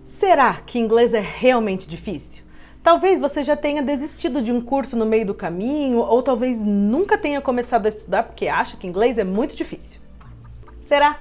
Será que inglês é realmente difícil? Talvez você já tenha desistido de um curso no meio do caminho, ou talvez nunca tenha começado a estudar porque acha que inglês é muito difícil. Será?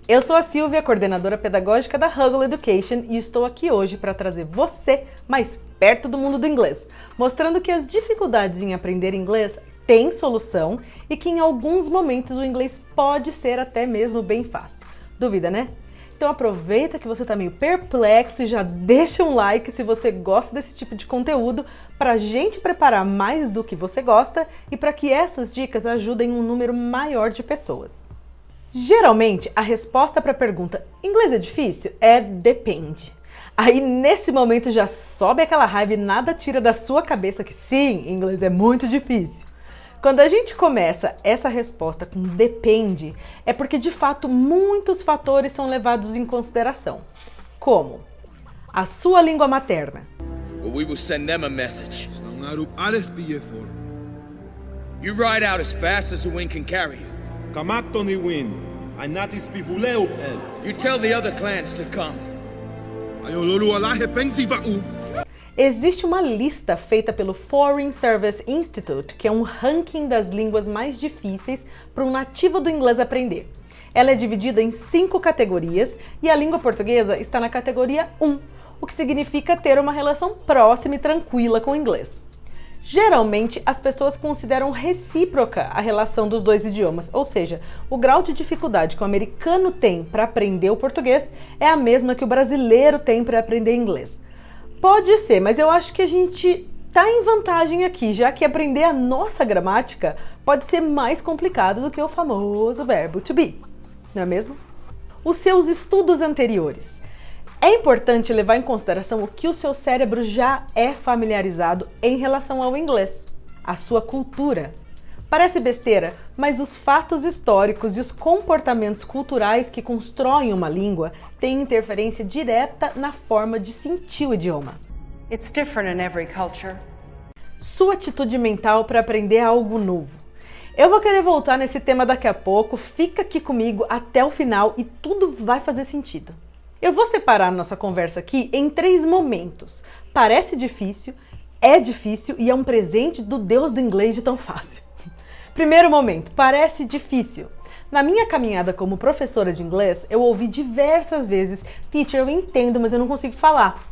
Eu sou a Silvia, coordenadora pedagógica da Huggle Education, e estou aqui hoje para trazer você mais perto do mundo do inglês, mostrando que as dificuldades em aprender inglês têm solução e que em alguns momentos o inglês pode ser até mesmo bem fácil. Duvida, né? Então aproveita que você está meio perplexo e já deixa um like se você gosta desse tipo de conteúdo para a gente preparar mais do que você gosta e para que essas dicas ajudem um número maior de pessoas. Geralmente, a resposta para a pergunta "inglês é difícil?" é depende. Aí, nesse momento, já sobe aquela raiva e nada tira da sua cabeça que sim, inglês é muito difícil. Quando a gente começa essa resposta com depende, é porque, de fato, muitos fatores são levados em consideração. Como a sua língua materna. Well, we will send them a message. You ride out as fast as the wind can carry you. You tell the other clans to come. Existe uma lista feita pelo Foreign Service Institute, que é um ranking das línguas mais difíceis para um nativo do inglês aprender. Ela é dividida em 5 categorias e a língua portuguesa está na categoria 1, o que significa ter uma relação próxima e tranquila com o inglês. Geralmente, as pessoas consideram recíproca a relação dos dois idiomas, ou seja, o grau de dificuldade que o americano tem para aprender o português é a mesma que o brasileiro tem para aprender inglês. Pode ser, mas eu acho que a gente tá em vantagem aqui, já que aprender a nossa gramática pode ser mais complicado do que o famoso verbo to be, não é mesmo? Os seus estudos anteriores. É importante levar em consideração o que o seu cérebro já é familiarizado em relação ao inglês, a sua cultura. Parece besteira, mas os fatos históricos e os comportamentos culturais que constroem uma língua têm interferência direta na forma de sentir o idioma. It's different in every culture. Sua atitude mental para aprender algo novo. Eu vou querer voltar nesse tema daqui a pouco, fica aqui comigo até o final e tudo vai fazer sentido. Eu vou separar a nossa conversa aqui em 3 momentos. Parece difícil, é difícil e é um presente do Deus do inglês de tão fácil. Primeiro momento, parece difícil. Na minha caminhada como professora de inglês, eu ouvi diversas vezes: "Teacher, eu entendo, mas eu não consigo falar."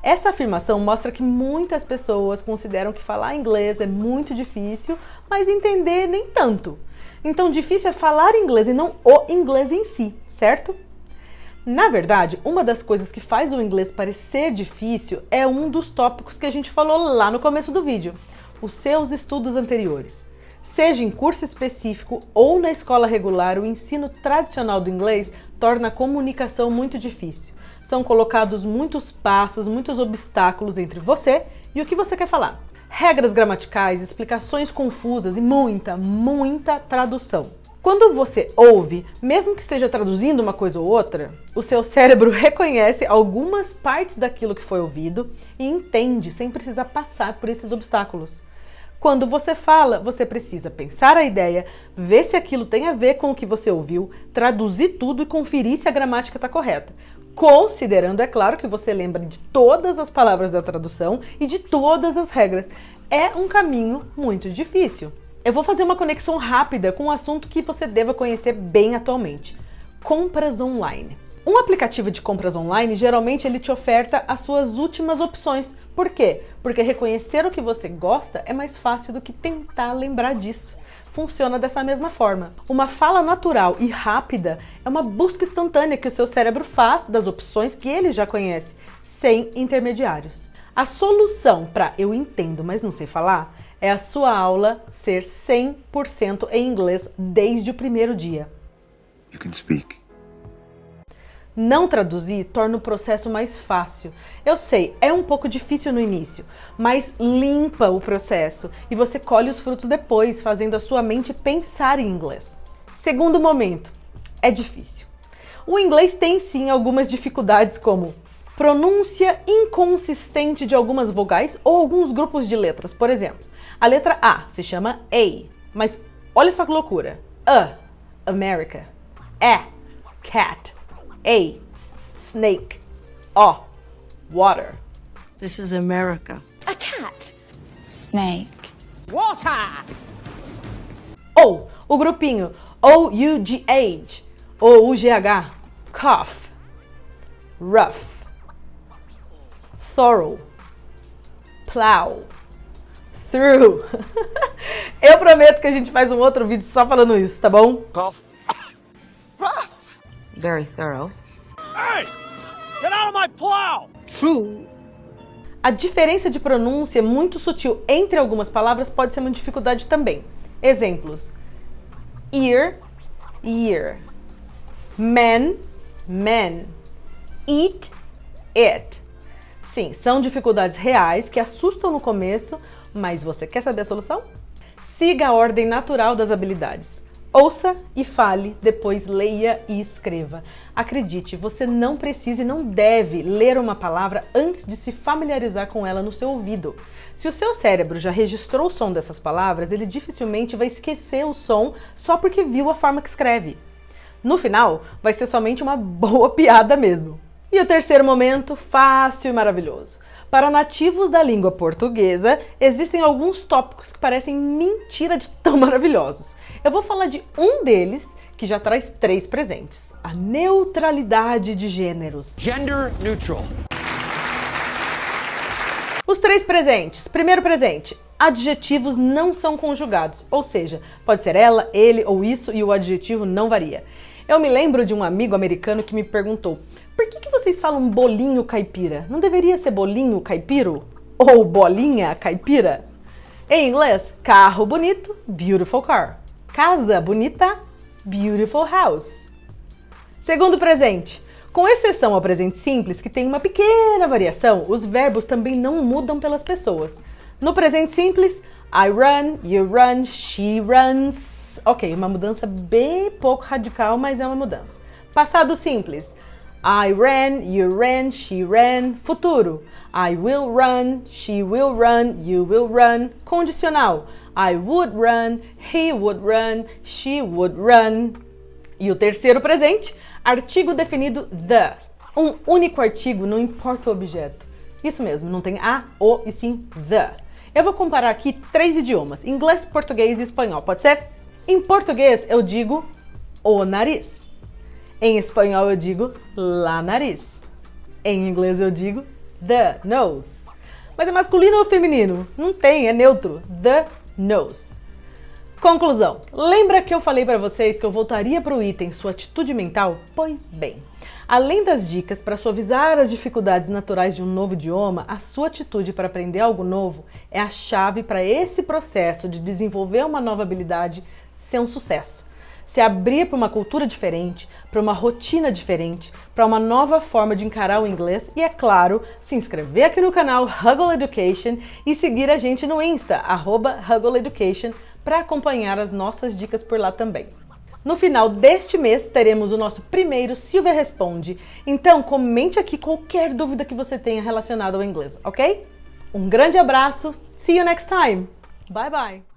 Essa afirmação mostra que muitas pessoas consideram que falar inglês é muito difícil, mas entender nem tanto. Então, difícil é falar inglês e não o inglês em si, certo? Na verdade, uma das coisas que faz o inglês parecer difícil é um dos tópicos que a gente falou lá no começo do vídeo: os seus estudos anteriores. Seja em curso específico ou na escola regular, o ensino tradicional do inglês torna a comunicação muito difícil. São colocados muitos passos, muitos obstáculos entre você e o que você quer falar. Regras gramaticais, explicações confusas e muita tradução. Quando você ouve, mesmo que esteja traduzindo uma coisa ou outra, o seu cérebro reconhece algumas partes daquilo que foi ouvido e entende sem precisar passar por esses obstáculos. Quando você fala, você precisa pensar a ideia, ver se aquilo tem a ver com o que você ouviu, traduzir tudo e conferir se a gramática está correta. Considerando, é claro, que você lembra de todas as palavras da tradução e de todas as regras. É um caminho muito difícil. Eu vou fazer uma conexão rápida com um assunto que você deva conhecer bem atualmente: compras online. Um aplicativo de compras online, geralmente ele te oferta as suas últimas opções. Por quê? Porque reconhecer o que você gosta é mais fácil do que tentar lembrar disso. Funciona dessa mesma forma. Uma fala natural e rápida é uma busca instantânea que o seu cérebro faz das opções que ele já conhece, sem intermediários. A solução para "eu entendo, mas não sei falar" é a sua aula ser 100% em inglês desde o primeiro dia. You can speak. Não traduzir torna o processo mais fácil. Eu sei, é um pouco difícil no início, mas limpa o processo e você colhe os frutos depois, fazendo a sua mente pensar em inglês. Segundo momento, é difícil. O inglês tem sim algumas dificuldades, como pronúncia inconsistente de algumas vogais ou alguns grupos de letras. Por exemplo, a letra A se chama A, mas Olha só que loucura. America. Cat. A, snake. Water. This is America. A cat. Snake. Ou o grupinho O-U-G-H ou U-G-H. Cough. Rough. Thorough. Plow. Through. Eu prometo que a gente faz um outro vídeo só falando isso, tá bom? Very thorough. Hey! Get out of my plow! True. A diferença de pronúncia muito sutil entre algumas palavras pode ser uma dificuldade também. Exemplos: ear, year. Man, men. Eat, it. Sim, são dificuldades reais que assustam no começo, mas você quer saber a solução? Siga a ordem natural das habilidades. Ouça e fale, depois leia e escreva. Acredite, você não precisa e não deve ler uma palavra antes de se familiarizar com ela no seu ouvido. Se o seu cérebro já registrou o som dessas palavras, ele dificilmente vai esquecer o som só porque viu a forma que escreve. No final, vai ser somente uma boa piada mesmo. E o terceiro momento, fácil e maravilhoso. Para nativos da língua portuguesa, existem alguns tópicos que parecem mentira de tão maravilhosos. Eu vou falar de um deles que já traz 3 presentes: a neutralidade de gêneros. Gender neutral. Os 3 presentes. Primeiro presente: adjetivos não são conjugados, ou seja, pode ser ela, ele ou isso e o adjetivo não varia. Eu me lembro de um amigo americano que me perguntou: por que vocês falam bolinho caipira? Não deveria ser bolinho caipiro? Ou bolinha caipira? Em inglês, carro bonito, beautiful car. Casa bonita, beautiful house. Segundo presente: com exceção ao presente simples, que tem uma pequena variação, os verbos também não mudam pelas pessoas. No presente simples, I run, you run, she runs. Ok, uma mudança bem pouco radical, mas é uma mudança. Passado simples: I ran, you ran, she ran. Futuro: I will run, she will run, you will run. Condicional: I would run, he would run, she would run. E o terceiro presente: artigo definido the. Um único artigo, não importa o objeto. Isso mesmo, não tem a, o e sim the. Eu vou comparar aqui 3 idiomas: inglês, português e espanhol, pode ser? Em português eu digo o nariz. Em espanhol eu digo la nariz. Em inglês eu digo the nose. Mas é masculino ou feminino? Não tem, é neutro. The nose. Conclusão. Lembra que eu falei para vocês que eu voltaria para o item sua atitude mental? Pois bem, além das dicas para suavizar as dificuldades naturais de um novo idioma, a sua atitude para aprender algo novo é a chave para esse processo de desenvolver uma nova habilidade ser um sucesso. Se abrir para uma cultura diferente, para uma rotina diferente, para uma nova forma de encarar o inglês e, é claro, se inscrever aqui no canal Huggle Education e seguir a gente no Insta, @Huggle Education, para acompanhar as nossas dicas por lá também. No final deste mês, teremos o nosso primeiro Silvia Responde. Então, comente aqui qualquer dúvida que você tenha relacionada ao inglês, ok? Um grande abraço, see you next time! Bye bye!